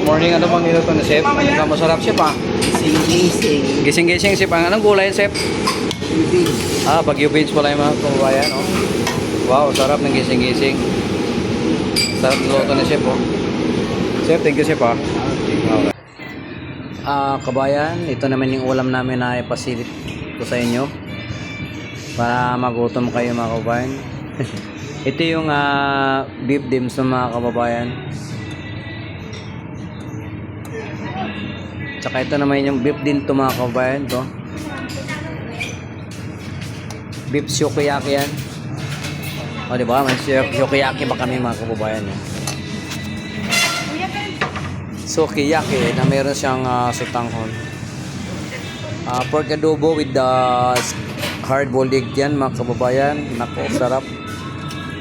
Morning, ano bang niluto na, Chef? Ang masarap, Chef, ha? Gising-gising. Gising-gising, Chef. Anong gulay, Chef? Beans. Baguio beans pala yung mga kababayan, oh. Wow, sarap ng gising-gising. Sarap niluto na, Chef, oh. Chef, thank you, Chef, ha? Okay. Kabayan, ito naman yung ulam namin na ipasilip ko sa inyo. Para magutom kayo, mga kababayan. Ito yung beef dim sum, mga kababayan. Tsaka ito naman yung beef din to, mga kababayan, to. Beef sukiyaki yan. O, diba? May sukiyaki ba kami, mga kababayan, eh? Sukiyaki na meron siyang sutanghon. Pork adobo with the hard boiled egg yan, mga kababayan. Nako, sarap.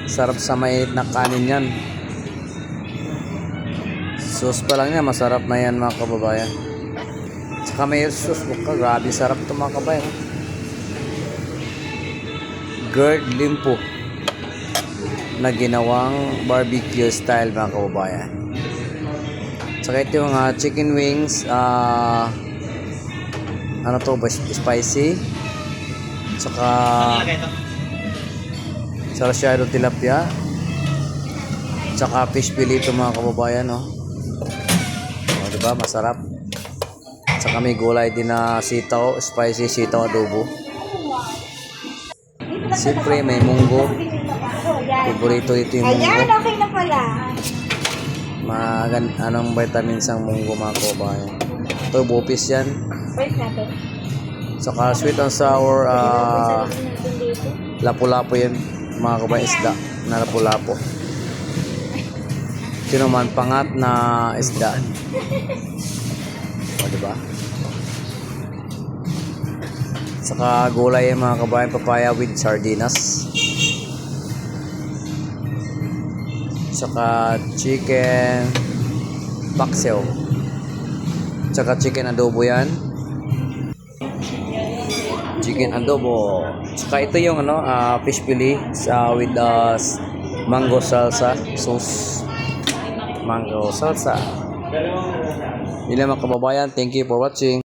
Sarap sa may na kanin yan. Sauce pa lang yan, masarap na yan, mga kababayan. Tsaka may sauce, buka, grabe sarap ito, mga kababayan. Gird limpo na ginawang barbecue style, mga kababayan. Tsaka ito yung chicken wings, ano to ba, spicy. Tsaka sarsyado tilapia. Tsaka fish fillet ito, mga kababayan, oh. O, diba, masarap. Tsaka may gulay din na sitaw, spicy sitaw adobo. Siyempre may munggo. Favorito dito yung munggo. Ayan, okay na pala. Anong vitamins ang munggo, mga kababayan. Ito, bupis yan. Wait natin. Saka sweet and sour, lapu-lapu yan, mga kababayan, isda na lapu-lapu. Ito naman, pangat na isda. O, diba? Saka gulay yan, mga kababayan, papaya with sardinas. Saka chicken paksiw. Saka chicken adobo yan. Chicken adobo. Saka ito yung fish fillet with mango salsa sauce. Mango salsa. Yun lang, mga kababayan. Thank you for watching.